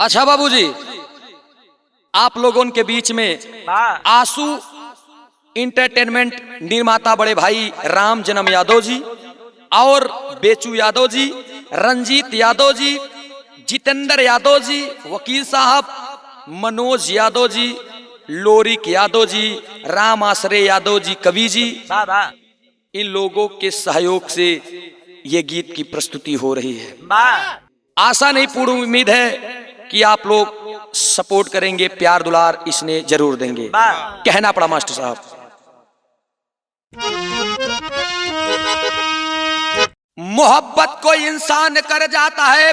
अच्छा बाबूजी, आप लोगों के बीच में आंसू इंटरटेनमेंट निर्माता बड़े भाई राम जन्म यादव जी और बेचू यादव जी, रंजीत यादव जी, जितेंद्र यादव जी, वकील साहब मनोज यादव जी, लोरिक यादव जी, राम आश्रय यादव जी, कवि जी, इन लोगों के सहयोग से ये गीत की प्रस्तुति हो रही है। आशा नहीं पूर्ण उम्मीद है कि आप लोग सपोर्ट करेंगे, प्यार दुलार इसने जरूर देंगे। कहना पड़ा मास्टर साहब, मोहब्बत को इंसान कर जाता है,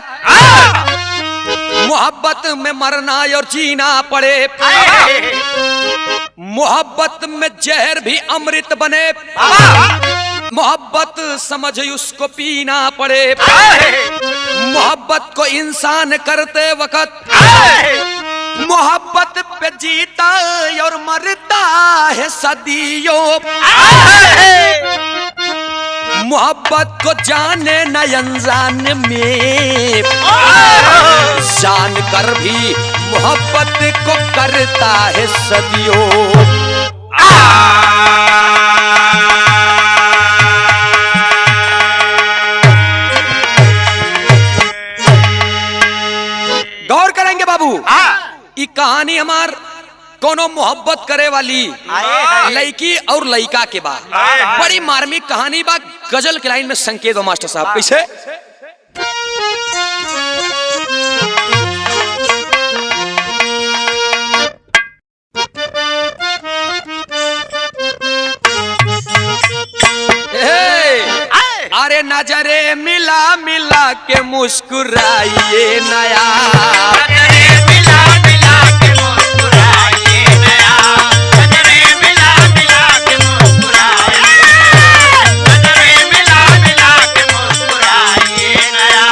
मोहब्बत में मरना और जीना पड़े, मोहब्बत में जहर भी अमृत बने, मोहब्बत समझ उसको पीना पड़े, मोहब्बत को इंसान करते वक्त मोहब्बत पे जीता और मरता है सदियों, मोहब्बत को जाने न अनजान में, जान कर भी मोहब्बत को करता है सदियों। गौर करेंगे बाबू, ये कहानी हमार कोनो मोहब्बत करे वाली लड़की और लड़का के बाद बड़ी मार्मिक कहानी बा। गजल के लाइन में संकेत बा मास्टर साहब, कैसे? अरे नजरे मिला मिला के मुस्कुराइए नया, नजरे मिला मिला के मुस्कुराइए नया, नजरे मिला मिला के मुस्कुराइए, नजरे मिला मिला के मुस्कुराइए नया,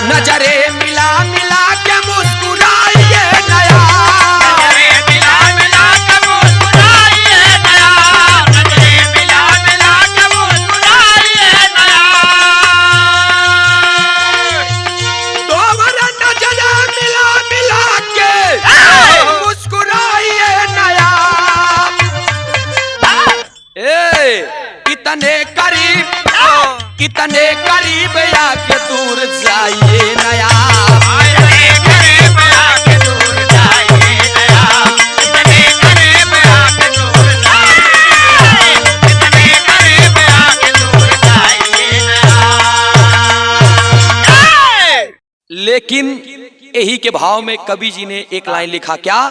नजरे मिला मिला के मुस्कुराइए नया, नजरे मिला मिला के मुस्कुराइए नया, नजरे मिला मिला के मुस्कुराइए नया, दोबारा नजरे मिला मिला के मुस्कुराइए नया। इतने करीब आके दूर जाइए नया, इतने करीब आके दूर जाइए नया, इतने करीब आके दूर जाइए, इतने करीब आके दूर जाइए नया। लेकिन यही के भाव में कवि जी ने एक लाइन लिखा, क्या?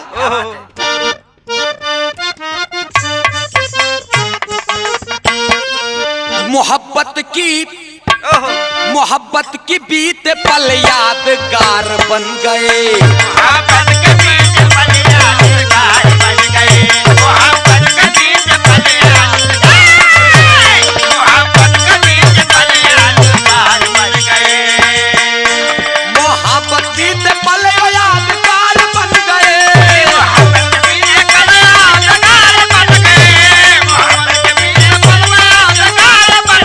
मोहब्बत की बीते पल यादगार बन गए, मोहब्बत के बीते पल यादगार बन गए, मोहब्बत के बीते पल यादगार, मोहब्बत के बीते पल यादगार बन गए, मोहब्बत बीते पल यादगार बन गए, मोहब्बत के बीते पल यादगार बन गए, मोहब्बत के बीते पल यादगार बन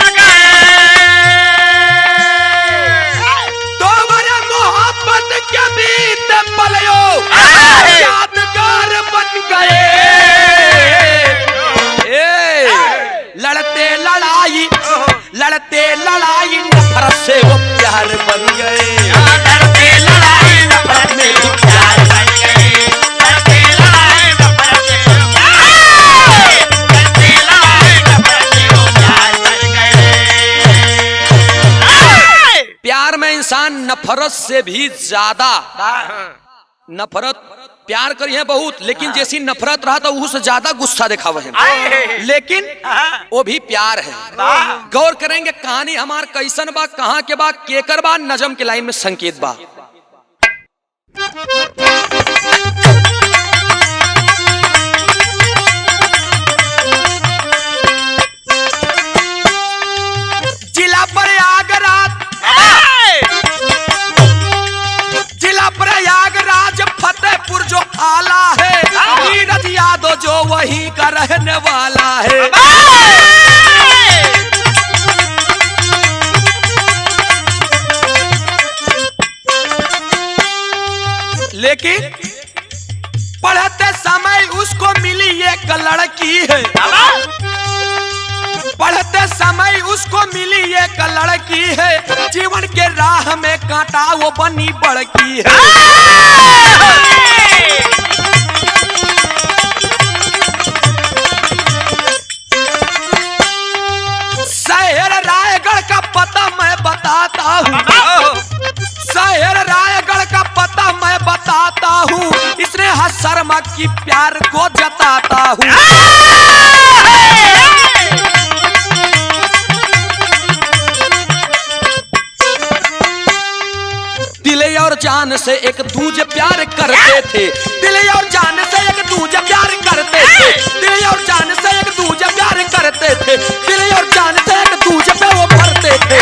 गए। लड़ते लड़ाई नफरत से वो प्यार बन गए, लड़ते लड़ाई नफरत में भी प्यार बन गए, लड़ते लड़ाई नफरत से वो प्यार, लड़ते लड़ाई नफरत से वो प्यार बन गए। प्यार में इंसान नफरत से भी ज्यादा, नफरत प्यार करी है बहुत, लेकिन जैसी नफरत रहा तो उससे ज्यादा गुस्सा दिखावा है, लेकिन वो भी प्यार है। गौर करेंगे कहानी हमार कैसन बा, कहाँ के बा, केकर बा, नजम के लाइन में संकेत बा। जिला प्रयागराज फतेहपुर जो आला है, नीरज यादव जो वही का रहने वाला है, लेकिन पढ़ते समय उसको मिली एक लड़की है, पढ़ते समय उसको मिली एक लड़की है, जीवन के राह में कांटा वो बनी बड़की है। शहर रायगढ़ का पता मैं बताता हूँ, शहर रायगढ़ का पता मैं बताता हूँ, इसने शर्मा की प्यार को जताता हूँ। दिल और जान से एक दूजे प्यार करते थे, दिल और जान से एक दूजे प्यार करते थे, दिल और जान से एक दूजे प्यार करते थे, दिल और जान से एक दूजे पे वो भरते थे।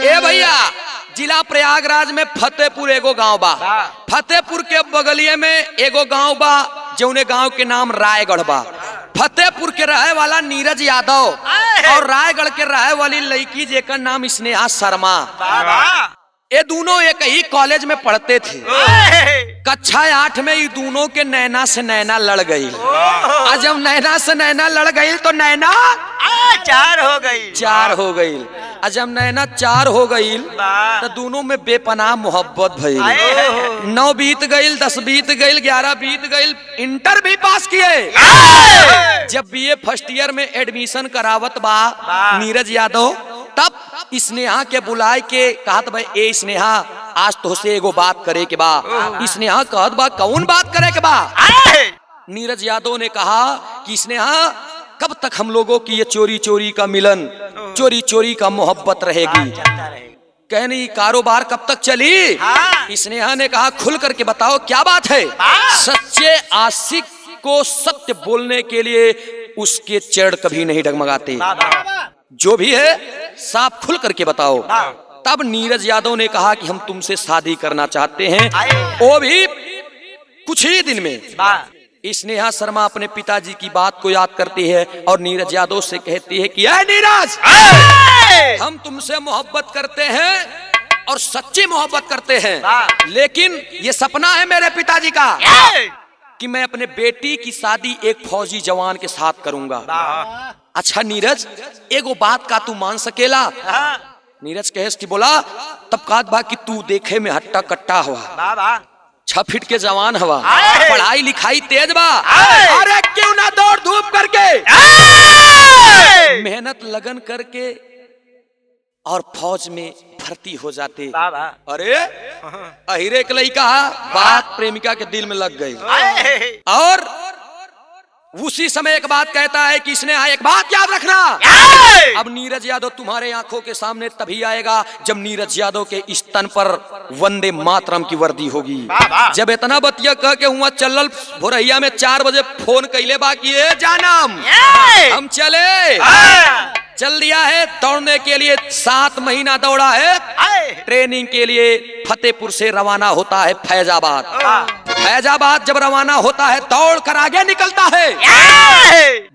ए भैया, जिला प्रयागराज में फतेहपुर एगो गांव बा, फतेहपुर के बगलिए में एगो गांव बा जौने गांव के नाम रायगढ़ बा। फतेहपुर के रहे वाला नीरज यादव और रायगढ़ के रहे वाली लड़की जेकर नाम स्नेहा शर्मा, ये दोनों एक ही कॉलेज में पढ़ते थे। कक्षा 8 में ये दोनों के नैना से नैना लड़ गई, और जब नैना से नैना लड़ गई तो नैना चार हो गई, चार हो गई, और जब नैना चार हो गई तो दोनों में बेपनाह मोहब्बत भई। 9 बीत गई, 10 बीत गई, 11 बीत गई, इंटर भी पास किए। जब बीए फर्स्ट ईयर में एडमिशन करावत बा नीरज यादव, तब स्नेहा के बुलाए के कहत भाई ए स्नेहा आज तो से एगो बात करे के बा। स्नेहा कहत बा कौन बात करे के बा? नीरज यादव ने कहा कि स्नेहा कब तक हम लोगों की ये चोरी चोरी का मिलन, चोरी चोरी का मोहब्बत रहेगी? कहनी कारोबार कब तक चली? स्नेहा ने कहा खुल करके बताओ क्या बात है। सच्चे आशिक को सत्य बोलने के लिए उसके चरण कभी नहीं डगमगाते, जो भी है साफ खुल करके बताओ। तब नीरज यादव ने कहा कि हम तुमसे शादी करना चाहते हैं, वो भी कुछ ही दिन में। स्नेहा शर्मा अपने पिताजी की बात को याद करती है और नीरज यादव से कहती है कि ऐ नीरज, हम तुमसे मोहब्बत करते हैं और सच्ची मोहब्बत करते हैं, लेकिन ये सपना है मेरे पिताजी का कि मैं अपने बेटी की शादी एक फौजी जवान के साथ करूंगा। अच्छा नीरज, एगो बात का तू मान सकेला? नीरज कहेस कि बोला। तब कहा बा कि तू देखे में हट्टा कट्टा हुआ, 6 फीट के जवान हवा, पढ़ाई लिखाई तेज बा, अरे क्यों ना दौड़ धूप करके मेहनत लगन करके और फौज में भर्ती हो जाते। अरे अहिरे के लड़का बात प्रेमिका के दिल में लग गई, और उसी समय एक बात कहता है कि इसने एक बात याद रखना, अब नीरज यादव तुम्हारे आंखों के सामने तभी आएगा जब नीरज यादव के स्तन पर वंदे मातरम की वर्दी होगी। जब इतना बतिया कह के हुआ चलल भोरहिया में 4 बजे फोन कैले बाकी है जानम हम चले, चल दिया है। दौड़ने के लिए 7 महीना दौड़ा है, ट्रेनिंग के लिए फतेहपुर से रवाना होता है फैजाबाद। फैजाबाद जब रवाना होता है दौड़ कर आगे निकलता है,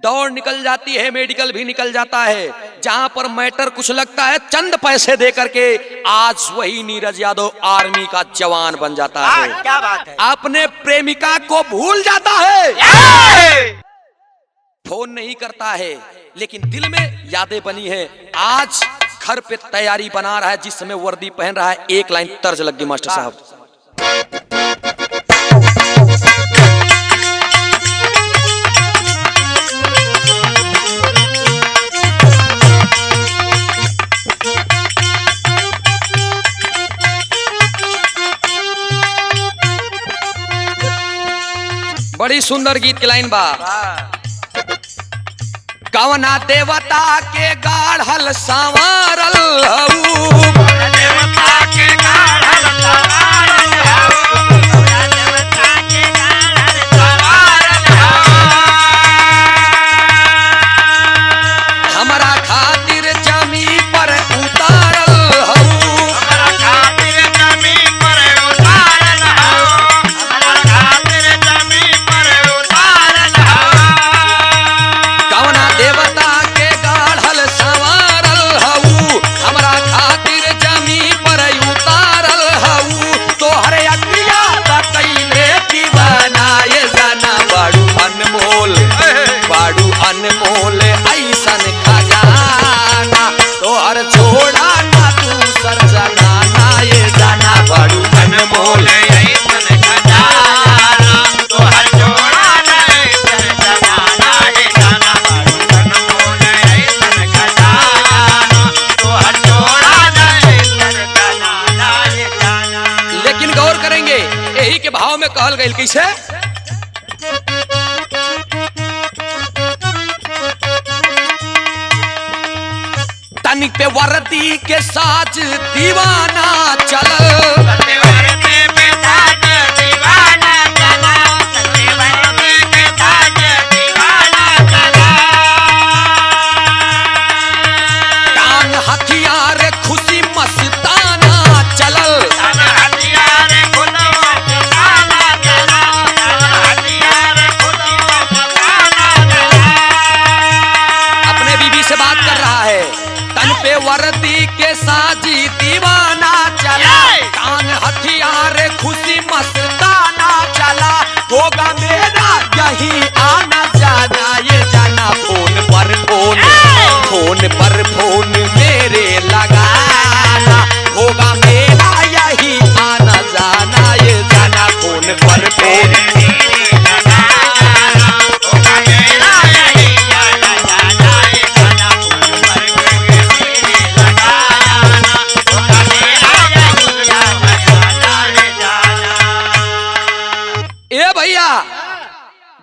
दौड़ निकल जाती है, मेडिकल भी निकल जाता है। जहां पर मैटर कुछ लगता है चंद पैसे दे करके आज वही नीरज यादव आर्मी का जवान बन जाता है। क्या बात है? अपने प्रेमिका को भूल जाता है, फोन नहीं करता है, लेकिन दिल में यादें बनी है। आज घर पे तैयारी बना रहा है, जिस समय वर्दी पहन रहा है, एक लाइन तर्ज लग गई मास्टर साहब। बड़ी सुंदर गीत की लाइन बा। कवना देवता के गाढ़ल संवारल हऊ, देवता के गाढ़ल संवारल हऊ, देवता के गाढ़ल संवारल हऊ, हमरा खातिर जमी पर उतारल हऊ, हमरा खातिर जमी पर उतारल हऊ, हमरा खातिर जमी पर उतारल हऊ। कवना देवता के कहल गई कैसे? तनिक पे वर्दी के साज दीवाना चल, टांग हथियार खुशी मस्ताना चलल, अपने बीबी से बात कर रहा है। तन पे वर्दी के साजी दीवाना चला, टांग हथियार खुशी मस्ताना चला, होगा मेरा यही आना जाना, ये जाना फोन पर फोन, फोन पर फोन मेरे लगाना, होगा मेरा यही आना जाना, ये जाना फोन पर फोन।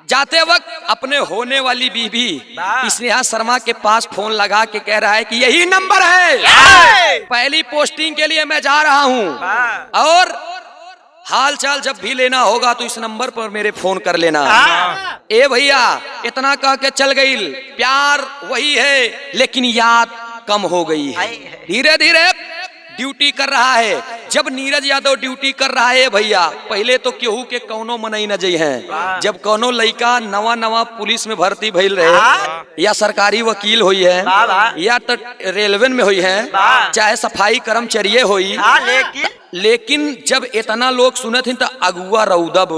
जाते वक्त अपने होने वाली बीबी स्नेहा शर्मा के पास फोन लगा के कह रहा है कि यही नंबर है, पहली पोस्टिंग के लिए मैं जा रहा हूँ और हाल चाल जब भी लेना होगा तो इस नंबर पर मेरे फोन कर लेना। ए भैया इतना कह के चल गई, प्यार वही है लेकिन याद कम हो गई है। धीरे धीरे ड्यूटी कर रहा है। जब नीरज यादव ड्यूटी कर रहा है भैया, पहले तो केहू के कौनो मनई न जई है। जब कौनो लड़का नवा नवा पुलिस में भर्ती भइल रहे या सरकारी वकील हुई है या तो रेलवे में हुई है चाहे सफाई कर्मचारी हुई, लेकिन जब इतना लोग सुनत हैं तो अगुआ रौदब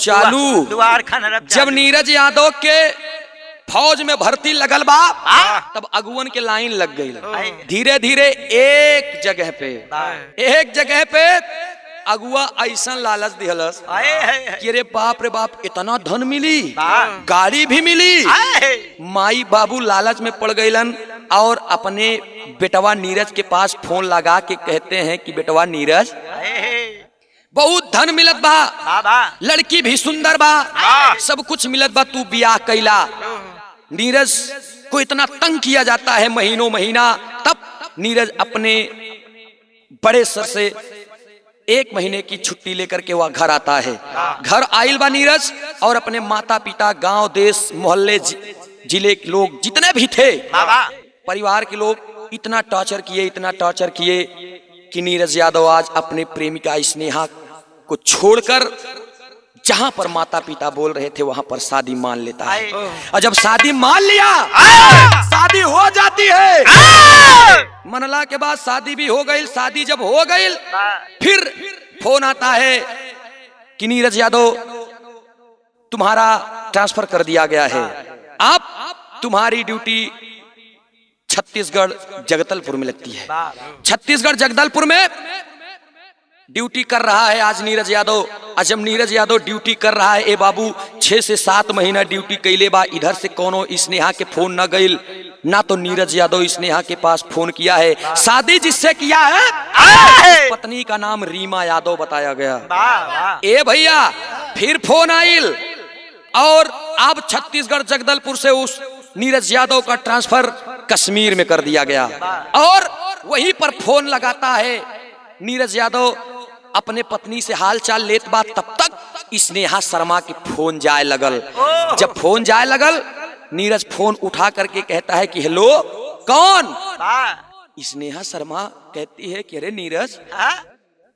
चालू। जब नीरज यादव के फौज में भर्ती लगल बा तब अगुवन के लाइन लग गई। धीरे धीरे एक जगह पे अगुआ ऐसा लालच दिहलस कि रे बाप इतना धन मिली, गाड़ी भी मिली। माई बाबू लालच में पड़ गईलन और अपने बेटवा नीरज के पास फोन लगा के कहते हैं कि बेटवा नीरज बहुत धन मिलत बा, लड़की भी सुंदर बा, सब कुछ मिलत बा, तू बियाह कैला। नीरज को इतना तंग किया जाता है महीनों महीना। तब नीरज अपने बड़े सर से 1 महीने की छुट्टी लेकर के वह घर आता है। घर आइल बा नीरज और अपने माता पिता, गांव देश मोहल्ले जिले के लोग जितने भी थे, परिवार के लोग इतना टॉर्चर किए कि नीरज यादव आज अपने प्रेमिका स्नेहा को छोड़कर जहां पर माता पिता बोल रहे थे वहां पर शादी मान लेता है। और जब शादी मान लिया, शादी हो जाती है। मनला के बाद शादी भी हो गई। शादी जब हो गई फिर फोन आता है कि नीरज यादव तुम्हारा ट्रांसफर कर दिया गया है, आप तुम्हारी ड्यूटी छत्तीसगढ़ जगदलपुर में लगती है। छत्तीसगढ़ जगदलपुर में ड्यूटी कर रहा है आज नीरज यादव। जब नीरज यादव ड्यूटी कर रहा है, ए बाबू 6 से 7 महीना ड्यूटी कैले बा, इधर से कोनो स्नेहा के फोन न गईल, ना तो नीरज यादव स्नेहा के पास फोन किया है। शादी जिससे किया है पत्नी का नाम रीमा यादव बताया गया। ए भैया फिर फोन आइल और अब छत्तीसगढ़ जगदलपुर से उस नीरज यादव का ट्रांसफर कश्मीर में कर दिया गया। और वहीं पर फोन लगाता है नीरज यादव, अपने पत्नी से हाल चाल लेत बा। तब तक स्नेहा शर्मा की फोन जाए लगल। जब फोन जाए लगल, नीरज फोन उठा करके कहता है कि हेलो, कौन? स्नेहा शर्मा कहती है कि अरे नीरज,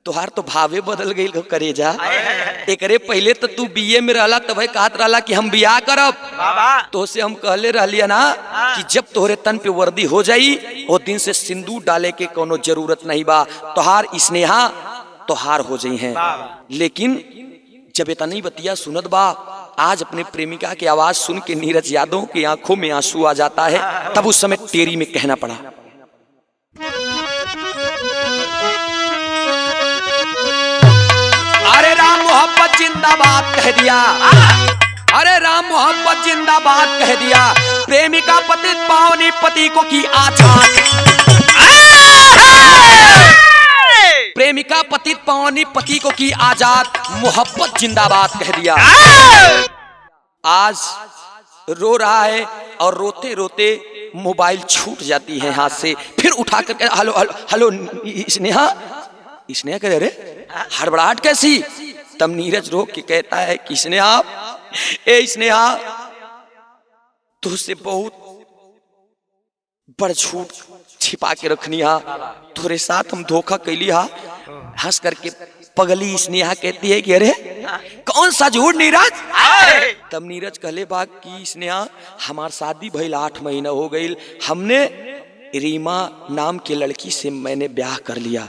तुहार तो भावे बदल गई करेजा। एकरे पहले तो तू बीए में रहला तब कहत रहला कि हम बियाह करब। तो से हम कहले रहलिया ना कि जब तोहरे तन पे वर्दी हो जाई वो दिन से सिंदूर डाले के कोनो जरूरत नहीं बा, तोहार स्नेहा तोहार हो जाई है। लेकिन जब इतनी बतिया सुनत बा, आज अपने प्रेमिका की आवाज सुन के नीरज यादव की आंखों में आंसू आ जाता है। तब उस समय टेरी में कहना पड़ा, अरे राम मोहब्बत जिंदाबाद कह दिया, अरे राम मोहब्बत जिंदाबाद कह दिया। प्रेमिका पति पावनी पति को की आजाद। प्रेमिका पतित पावनी, पति को की आजाद, मोहब्बत जिंदाबाद कह दिया। आज रो रहा है और रोते रोते मोबाइल छूट जाती है हाथ से, फिर उठा कर hello hello hello Sneha, Sneha कह रहे हड़बड़ाहट कैसी। तब नीरज रो के कहता है कि स्नेहा, ए स्नेहा, तुझसे बहुत बड़ झूठ छिपा के रखनी हा, तुरे साथ हम धोखा कैली हा। हंस करके पगली स्नेहा कहती है कि अरे कौन सा झूठ नीरज। तब नीरज कहले बा कि स्नेहा, हमार शादी भइल 8 महीना हो गई, हमने रीमा नाम के लड़की से मैंने ब्याह कर लिया।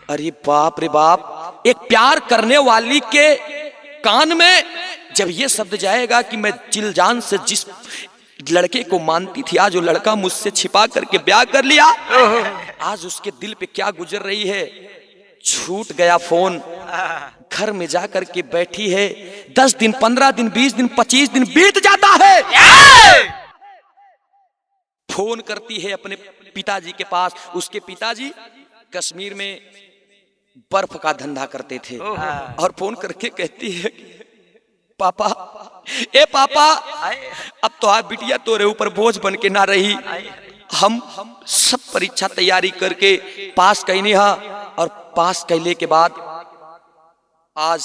अरे बाप रे बाप, एक प्यार करने वाली के कान में जब ये शब्द जाएगा कि मैं जिल जान से जिस लड़के को मानती थी, आज वो लड़का मुझसे छिपा करके ब्याह कर लिया, आज उसके दिल पे क्या गुजर रही है। छूट गया फोन, घर में जाकर के बैठी है, 10 दिन 15 दिन 20 दिन 25 दिन बीत जाता है। फोन करती है अपने पिताजी के पास। उसके पिताजी कश्मीर में बर्फ का धंधा करते थे और फोन करके कहती है पापा, ए पापा, अब तो आप बिटिया तोरे ऊपर बोझ बन के ना रही, हम सब परीक्षा तैयारी करके पास कैनी हा और पास कैले के बाद आज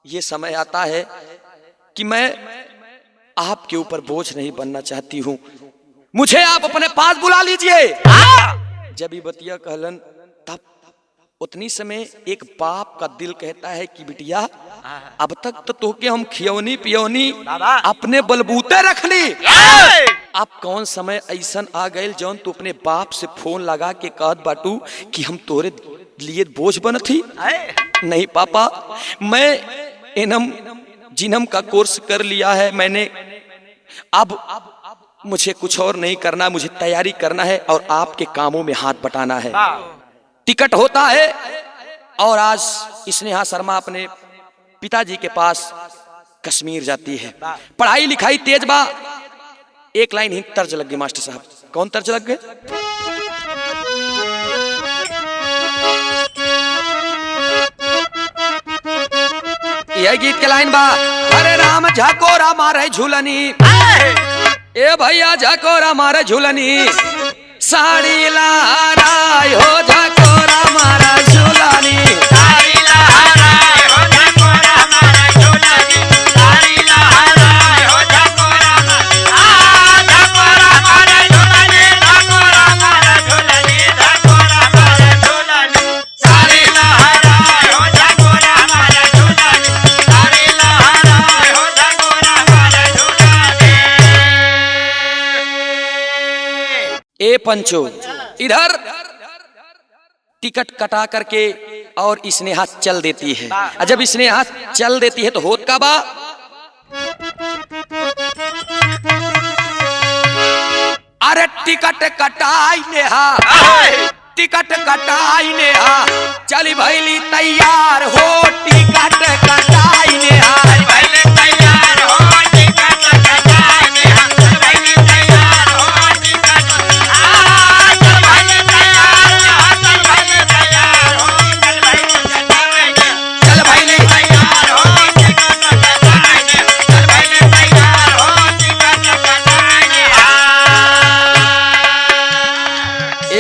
ये समय आता है कि मैं आपके ऊपर बोझ नहीं बनना चाहती हूँ, मुझे आप अपने पास बुला लीजिए। जब ये बतिया कहलन तब उतनी समय एक बाप का दिल कहता है कि बिटिया, अब तक तो तोके हम खियौनी पियौनी अपने बलबूते रख ली, अब कौन समय ऐसन आ गए जौन तू अपने बाप से फोन लगा के कहत बाटू कि हम तोरे लिए बोझ बन थी। नहीं पापा, मैं एनम जिनम का कोर्स कर लिया है मैंने, अब मुझे कुछ और नहीं करना, मुझे तैयारी करना है और आपके कामों में हाथ बटाना है। टिकट होता है और आज स्नेहा शर्मा अपने पिताजी के पास कश्मीर जाती है। पढ़ाई लिखाई तेज बा। एक लाइन ही तर्ज लग गई मास्टर साहब। कौन तर्ज लग गए? यह गीत के लाइन बा, अरे राम झकोरा मारे झूलनी, ए भैया झकोरा मारे झूलनी, साड़ी लहराय हो झकोरा मारा झूलनी, साड़ी लहराय हो झकोरा मारा झूलनी, साड़ी लहराय हो झकोरा मारा झूलनी, झकोरा मारा झूलनी, झकोरा मारा झूलनी, साड़ी लहराय हो झकोरा मारा झूलनी, साड़ी लहराय हो झकोरा मारा झूलनी। ए पंचो, इधर टिकट कटा करके और स्नेहा चल देती है। जब स्नेहा चल देती है तो होत का बा, अरे टिकट कटाई नेहा, टिकट कटाई नेहा, चली भैली तैयार हो, टिकट कटाई नेहा, भैली तैयार हो, टिकट कटाई नेहा, भैली तैयार हो, टिकट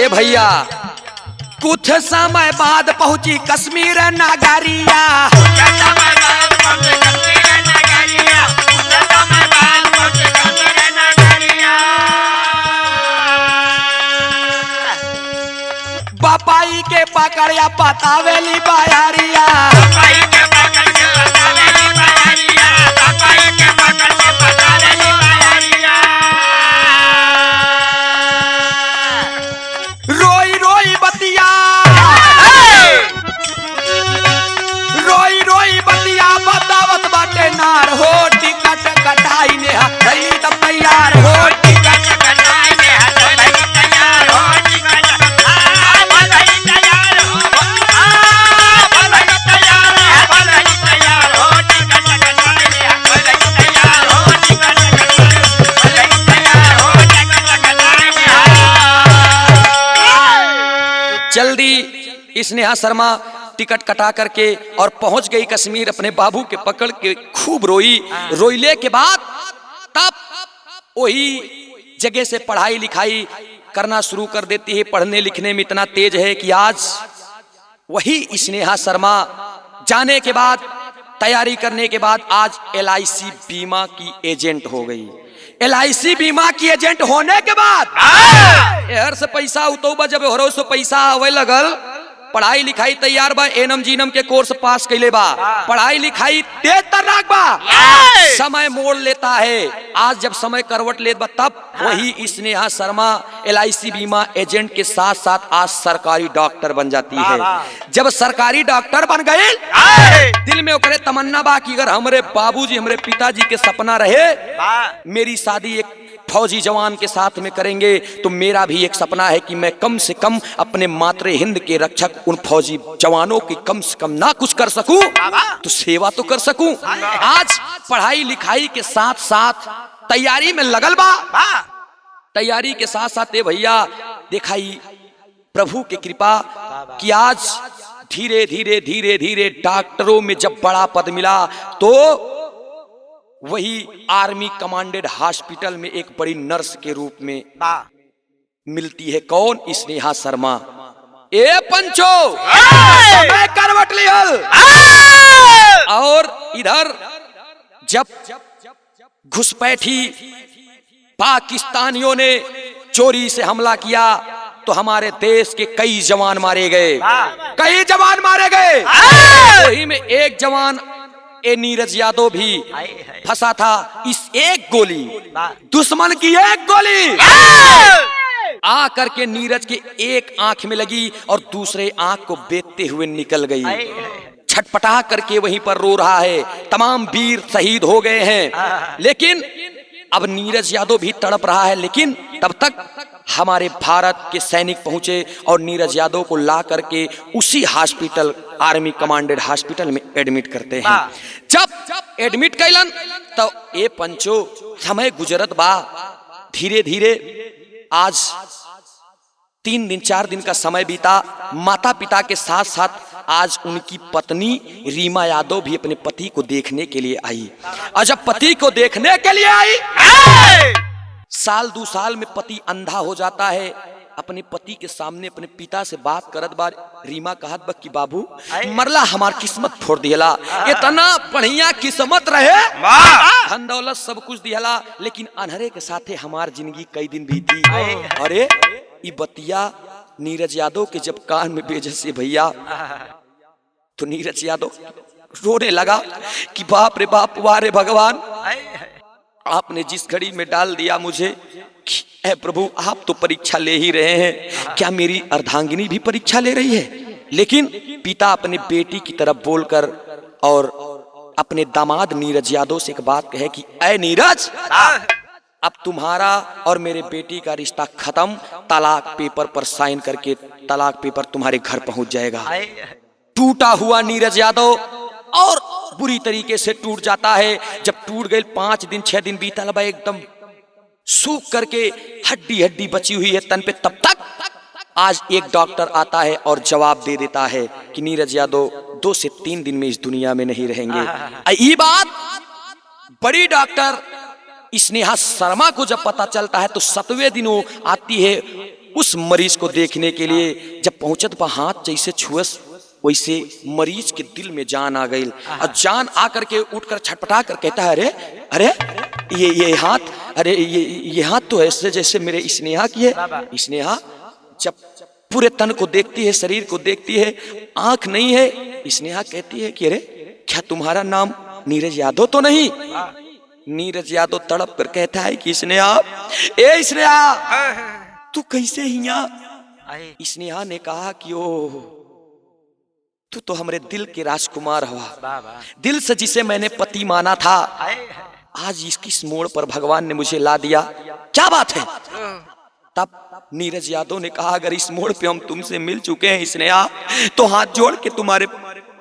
भैया। कुछ समय बाद पहुंची कश्मीर नगरिया, बापाई के पकड़िया बतावेली बायारिया, रोई रोई बतिया, रोई रोई बतिया बतावत बाटे नार हो, टिकट कटाई नेहा, भैली तब तैयार हो, टिकट कटाई नेहा, भैली तैयार हो, टिकट भैली तैयार हो, भैली तैयार है, भैली तैयार हो, टिकट कटाई नेहा, भैली तैयार हो, टिकट भैली तैयार हो, टिकट कटाई नेहा। जल्दी स्नेहा शर्मा टिकट कटा करके और पहुंच गई कश्मीर। अपने बाबू के पकड़ के खूब रोई। रोइले के बाद तब वही जगह से पढ़ाई लिखाई करना शुरू कर देती है। पढ़ने लिखने में इतना तेज है कि आज वही स्नेहा शर्मा जाने के बाद, तैयारी करने के बाद आज LIC बीमा की एजेंट हो गई। LIC बीमा की एजेंट होने के बाद हर से पैसा उतोबा, जब हरो से पैसा आवे लगल, पढ़ाई लिखाई तैयार बा, एनम जीनम के कोर्स पास कैले बा, पढ़ाई लिखाई तेज तर्राक बा, समय मोड़ लेता है। आज जब समय करवट लेत बा, तब वही स्नेहा शर्मा LIC बीमा एजेंट के साथ साथ आज सरकारी डॉक्टर बन जाती है। जब सरकारी डॉक्टर बन गए, दिल में ओकरे तमन्ना बा कि अगर हमरे बाबूजी, हमरे पिताजी के सपना रहे मेरी शादी एक फौजी जवान के साथ में करेंगे, तो मेरा भी एक सपना है कि मैं कम से कम अपने मातृ हिंद के रक्षक उन फौजी जवानों की कम से कम ना कुछ कर सकूं तो सेवा तो कर सकूं। आज पढ़ाई लिखाई के साथ साथ तैयारी में लगल बा। तैयारी के साथ साथ भैया दिखाई प्रभु की कृपा कि आज धीरे धीरे धीरे धीरे डॉक्टरों में जब बड़ा पद मिला, तो वही आर्मी कमांडेड हॉस्पिटल में एक बड़ी नर्स के रूप में मिलती है। कौन? स्नेहा शर्मा। ए पंचो समय करवट लियल। और इधर जब घुसपैठी पाकिस्तानियों ने चोरी से हमला किया, तो हमारे देश के कई जवान मारे गए, कई जवान मारे गए। वही में एक जवान नीरज यादव भी फंसा था। इस एक गोली, दुश्मन की एक गोली आ करके नीरज के एक आंख में लगी और दूसरे आंख को बेचते हुए निकल गई। छटपटा करके वहीं पर रो रहा है। तमाम वीर शहीद हो गए हैं, लेकिन अब नीरज यादव भी तड़प रहा है। लेकिन तब तक हमारे भारत के सैनिक पहुंचे और नीरज यादव को ला करके उसी हॉस्पिटल, आर्मी कमांडेड हॉस्पिटल में एडमिट करते हैं। जब एडमिट कैलन तो ए पंचो समय गुजरत बा, धीरे धीरे आज 3 दिन 4 दिन का समय बीता। माता पिता के साथ साथ आज उनकी पत्नी रीमा यादव भी अपने पति को देखने के लिए आई। और जब पति को देखने के लिए आई, साल 2 साल में पति अंधा हो जाता है। अपने पति के सामने अपने पिता से बात करत बार रीमा कहत बा कि बाबू मरला हमार किस्मत फोड़ दिहला, इतना बढ़िया किस्मत रहे, धन दौलत सब कुछ दिहला, लेकिन अनहरे के साथे हमार जिंदगी कई दिन बीती। अरे ये बतिया नीरज यादव के जब कान में बेजे से भैया, तो नीरज यादव रोने लगा कि बाप रे बाप, वाह रे भगवान, आपने जिस घड़ी में डाल दिया मुझे, ऐ प्रभु आप तो परीक्षा ले ही रहे हैं, क्या मेरी अर्धांगिनी भी परीक्षा ले रही है? लेकिन पिता अपने बेटी की तरफ बोलकर और अपने दामाद नीरज यादव से एक बात कहे कि ऐ नीरज, अब तुम्हारा और मेरे बेटी का रिश्ता खत्म, तलाक पेपर पर साइन करके तलाक पेपर तुम्हारे घर पहुंच जाएगा। टूटा हुआ नीरज यादव और बुरी तरीके से टूट जाता है। जब टूट गए 5 दिन 6 दिन बीता लबा, एकदम सूख करके हड्डी हड्डी बची हुई है तन पे, तब तक आज एक डॉक्टर आता है और जवाब दे देता है कि नीरज यादव 2 से 3 दिन में इस दुनिया में नहीं रहेंगे। ये बात बड़ी डॉक्टर स्नेहा शर्मा को जब पता चलता है, तो 7वें दिन वो आती है उस मरीज को देखने के लिए। जब पहुंचत बा, हाथ जैसे छुअस वैसे मरीज के दिल में जान आ गई। और जान आकर के उठकर छटपटा कर कहता है, अरे अरे ये हाथ, अरे ये हाथ तो ऐसे जैसे मेरे स्नेहा की है। स्नेहा जब पूरे तन को देखती है, शरीर को देखती है, आंख नहीं है। स्नेहा कहती है कि अरे क्या तुम्हारा नाम नीरज यादव तो नहीं? नीरज यादव तड़प कर कहता है कि स्नेहा, ए स्नेहा तू कैसे हिया? स्नेहा ने कहा कि ओ तू तो हमारे दिल के राजकुमार हुआ, दिल से जिसे मैंने पति माना था, आज इस मोड़ पर भगवान ने मुझे ला दिया, क्या बात है? तब नीरज यादव ने कहा, अगर इस मोड़ पे हम तुमसे मिल चुके हैं स्नेहा, तो हाथ जोड़ के तुम्हारे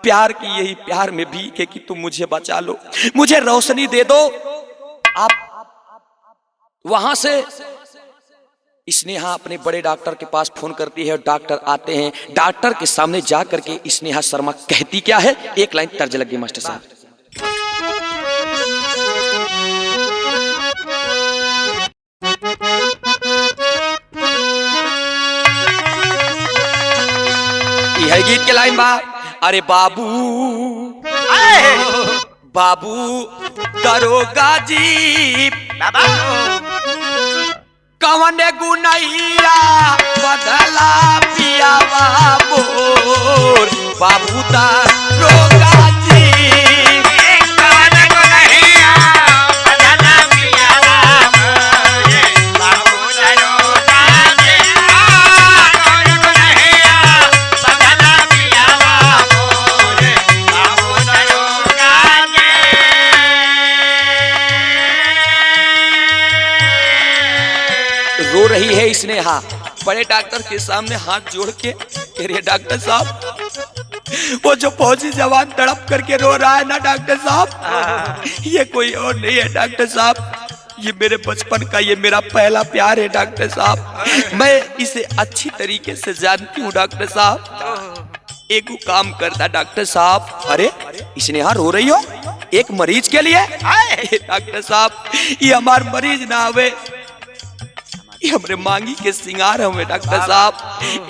प्यार की यही प्यार में भीख है कि तुम मुझे बचा लो, मुझे रोशनी दे दो। आप वहां से स्नेहा अपने बड़े डॉक्टर के पास फोन करती है और डॉक्टर आते हैं। डॉक्टर के सामने जा करके स्नेहा शर्मा कहती क्या है, एक लाइन तर्ज लग गई मास्टर साहब। यह गीत के लाइन बा, अरे बाबू बाबू दरोगा जी कवन गुनैया बदला पियावा मोर, बाबू दरोगा जी कवन गुनैया बदला पियावा मोर, बाबू दरोगा जी कवन गुनैया बदला पियावा मोर, बाबू दरोगा जी। रो रही है स्नेहा बड़े डॉक्टर के सामने हाथ जोड़ के, कह रही है डॉक्टर साहब, वो जो फौजी जवान तड़प करके रो रहा है ना डॉक्टर साहब, ये कोई और नहीं है डॉक्टर साहब, ये मेरे बचपन का, ये मेरा पहला प्यार है डॉक्टर साहब, मैं इसे अच्छी तरीके से जानती हूँ डॉक्टर साहब, एक काम करता डॉक्टर साहब। अरे स्नेहा रो रही हो एक मरीज के लिए? डॉक्टर साहब ये हमार मरीज ना आवे, ये हमरे मांगी के सिंगार हमें डॉक्टर साहब,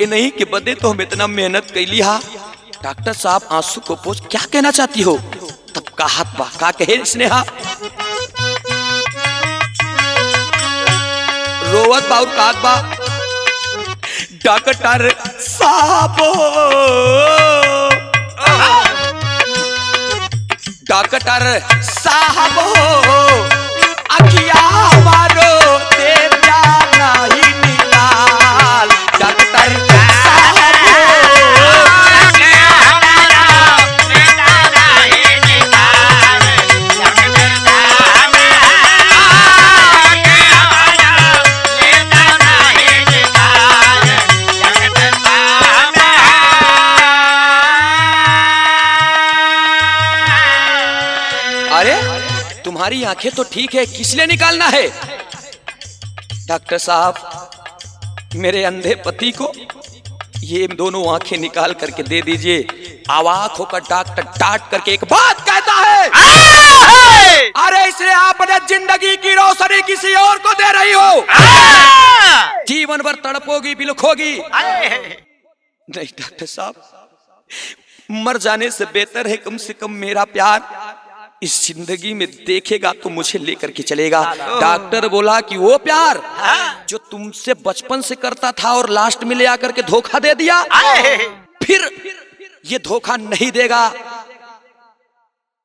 ये नहीं के बदे तो हम इतना मेहनत कैली हा। डॉक्टर साहब आंसू को पोंछ क्या कहना चाहती हो? तब कहत बा, का कहे स्नेहा रोवत बा और कहत बा, डॉक्टर साहब डॉक्टर साहब अखिया मारो दे जाना ही निकाल, डॉक्टर साहब अखिया मारो दे जाना ही निकाल, डॉक्टर साहब अखिया मारो दे जाना ही निकाल, डॉक्टर साहब। अरे तुम्हारी आंखें तो ठीक है, किस लिए निकालना है? डॉक्टर साहब मेरे अंधे पति को ये दोनों आंखें निकाल करके दे दीजिए। अवाक होकर डॉक्टर डांट करके एक बात कहता है, अरे इसे आपने जिंदगी की रोशनी किसी और को दे रही हो, जीवन भर तड़पोगी बिलखोगी। नहीं डॉक्टर साहब, मर जाने से बेहतर है कम से कम मेरा प्यार इस जिंदगी में देखेगा तो मुझे लेकर के चलेगा। डॉक्टर बोला कि वो प्यार जो तुमसे बचपन से करता था और लास्ट में ले आकर के धोखा दे दिया, फिर ये धोखा नहीं देगा,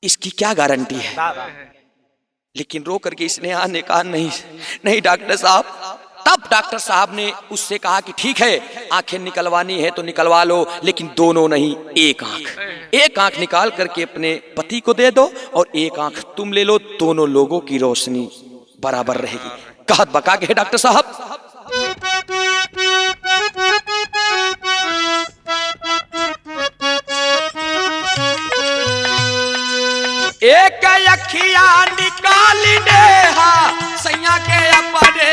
इसकी क्या गारंटी है? लेकिन रो करके स्नेहा ने कहा नहीं नहीं डॉक्टर साहब। तब डॉक्टर साहब ने उससे कहा कि ठीक है आंखें निकलवानी है तो निकलवा लो, लेकिन दोनों नहीं, एक आंख निकाल करके अपने पति को दे दो और एक आंख तुम ले लो, दोनों लोगों की रोशनी बराबर रहेगी। कहत बका के डॉक्टर साहब, एक अखिया निकाली नेहा सैया के अपने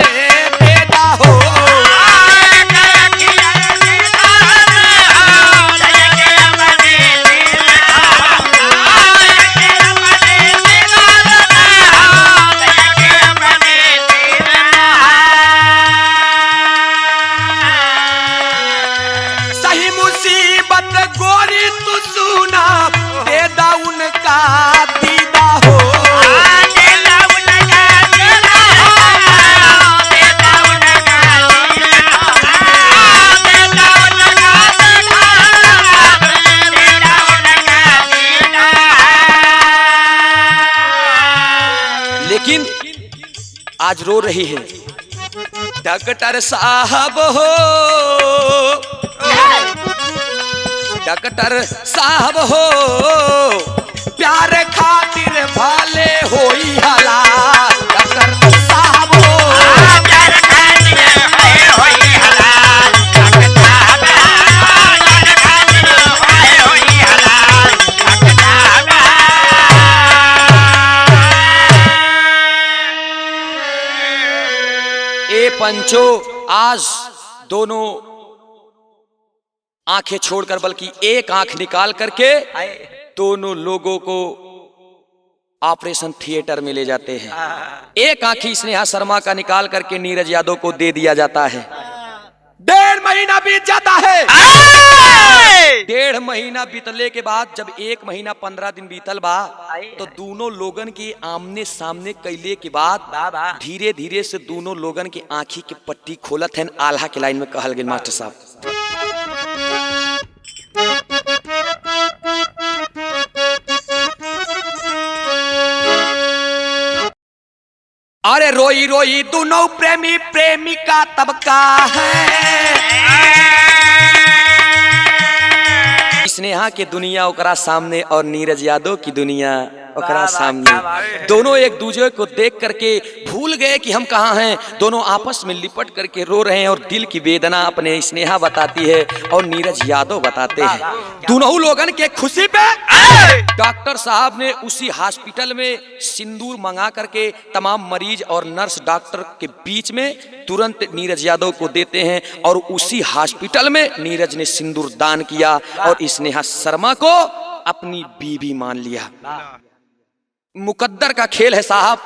बेटा हो, एक अखिया निकाली नेहा सैया के अपने बेटा हो, एक अपने निकाली नेहा सैया के अपने बेटा। सही मुसीबत गोरी तू सुना बेदा उनका दीदा हो, बेदा उनका दीदा हो, बेदा उनका दीदा हो, बेदा उनका दीदा हो, बेदा उनका दीदा। लेकिन आज रो रही है डॉक्टर साहब हो, डॉक्टर साहब हो, प्यार खातिर भाले होई हला, डॉक्टर साहब हो, प्यार खातिर भाले होई हला, डॉक्टर साहब, प्यार खातिर भाले होई हला, डॉक्टर साहब। ए पंचो आज दोनों आंखें छोड़कर बल्कि एक आंख निकाल करके दोनों लोगों को ऑपरेशन थिएटर में ले जाते हैं। एक आंखी स्नेहा शर्मा का निकाल करके नीरज यादव को दे दिया जाता है। 1.5 महीना बीत जाता है। 1.5 महीना बीतले के बाद जब 1 महीना 15 दिन बीतल बा तो दोनों लोगन के आमने सामने कैले के बाद धीरे धीरे से दोनों लोगन की आंखी के पट्टी खोलत है। आल्हा के लाइन में कहल गए मास्टर साहब, अरे रोई रोई दोनों प्रेमी प्रेमिका तब का है। स्नेहा के दुनिया ओकरा सामने और नीरज यादव की दुनिया ओकरा सामने। दोनों एक दूसरे को देख करके भूल गए कि हम कहाँ हैं। दोनों आपस में लिपट करके रो रहे हैं और दिल की वेदना अपने स्नेहा बताती है और नीरज यादव बताते हैं। दोनों लोगन के खुशी पे डॉक्टर साहब ने उसी हॉस्पिटल में सिंदूर मंगा करके तमाम मरीज और नर्स डॉक्टर के बीच में तुरंत नीरज यादव को देते हैं और उसी हॉस्पिटल में नीरज ने सिंदूर दान किया और स्नेहा शर्मा को अपनी बीवी मान लिया। मुकद्दर का खेल है साहब,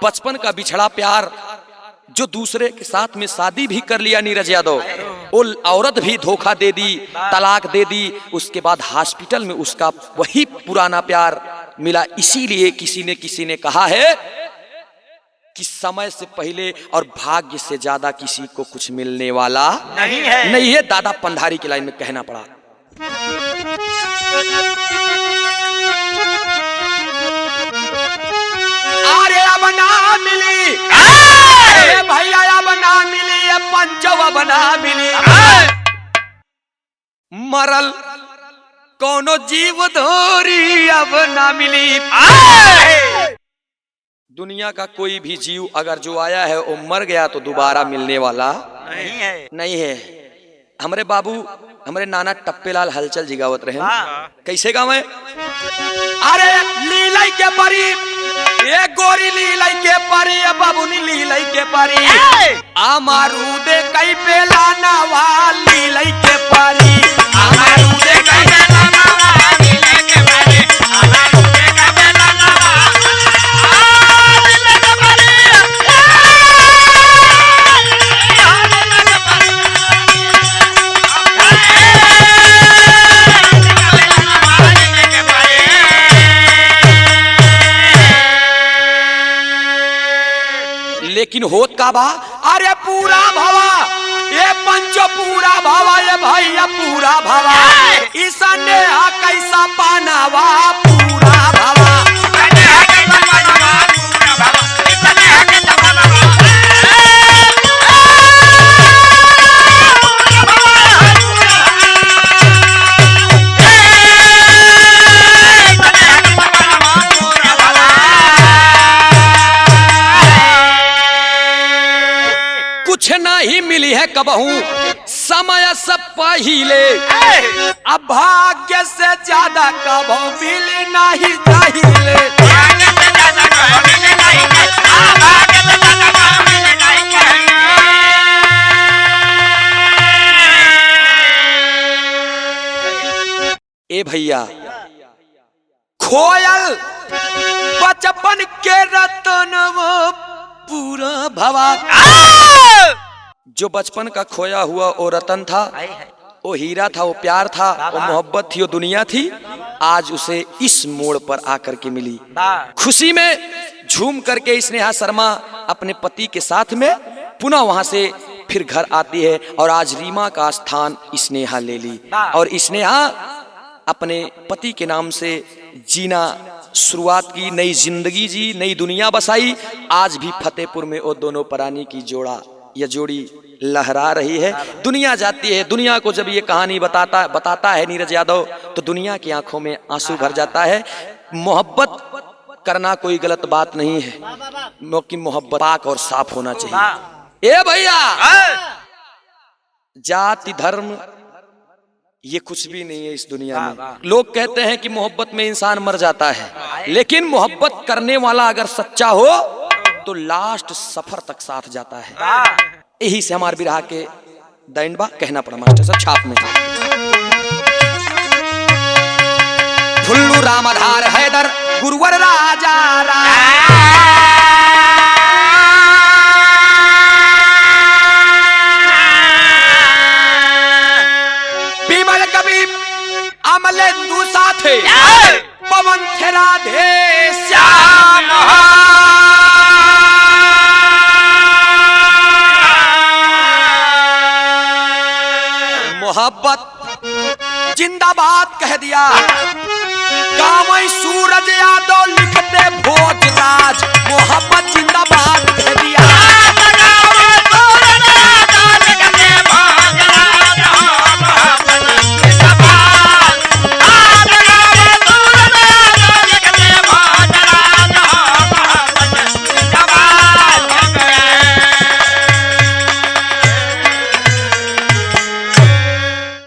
बचपन का बिछड़ा प्यार जो दूसरे के साथ में शादी भी कर लिया नीरज यादव, वो औरत भी धोखा दे दी, तलाक दे दी। उसके बाद हॉस्पिटल में उसका वही पुराना प्यार मिला। इसीलिए किसी ने कहा है कि समय से पहले और भाग्य से ज्यादा किसी को कुछ मिलने वाला नहीं है। दादा पंधारी की लाइन में कहना पड़ा। अरे अब ना मिली भैया, अब ना मिली पंचव, अब ना मिली मरल कोनो जीव धोरी, अब ना मिली। दुनिया का कोई भी जीव अगर जो आया है वो मर गया तो दोबारा मिलने वाला नहीं है। हमारे बाबू हमारे नाना टप्पेलाल हलचल जी गावत रहे। कैसे गावे? अरे लीलाई के परी ये गोरी लीलाई के परी, बाबूनी लीलाई के परी, आमारू दे कई पेला नवा लीलाई के परी, आमारू दे कई पेला नवा लीलाई के परी, आमारू दे कई पेला नवा लीलाई के परी। लेकिन होत का बा, अरे पूरा भवा ये पंचो पूरा भवा, ये भैया पूरा भवा, ईसने कैसा पानावा पूरा भवा, कुछ नहीं मिली है कबहू समय सब पहिले, अब भाग्य से ज्यादा कबहू मिली नहीं चाहिए। ए भैया खोयल बचपन के रतन पूरा भवा, जो बचपन का खोया हुआ वो रतन था, वो हीरा था, वो प्यार था, वो मोहब्बत थी, वो दुनिया थी, आज उसे इस मोड़ पर आकर के मिली। खुशी में झूम करके स्नेहा शर्मा अपने पति के साथ में पुनः वहां से फिर घर आती है और आज रीमा का स्थान स्नेहा ले ली और स्नेहा अपने पति के नाम से जीना शुरुआत की, नई जिंदगी जी, नई दुनिया बसाई। आज भी फतेहपुर में वो दोनों प्राणी की जोड़ी लहरा रही है। दुनिया जाती है, दुनिया को जब ये कहानी बताता है नीरज यादव तो दुनिया की आंखों में आंसू भर जाता है। मोहब्बत करना कोई गलत बात नहीं है, क्योंकि मोहब्बत पाक और साफ होना चाहिए। ए भैया, जाति धर्म ये कुछ भी नहीं है इस दुनिया में। लोग कहते हैं कि मोहब्बत में इंसान मर जाता है, लेकिन मोहब्बत करने वाला अगर सच्चा हो तो लास्ट सफर तक साथ जाता है। यही से हमार बिरहा के दैन बा कहना पड़ा मास्टर साहब छाप में। फुल्लू रामधार हैदर गुरुवर राजा बीमल कवि अमलेंदु साथे पवन थे राधे श्याम मोहब्बत जिंदाबाद कह दिया कामई सूरज यादव लिखते भोजराज मोहब्बत जिंदाबाद कह दिया।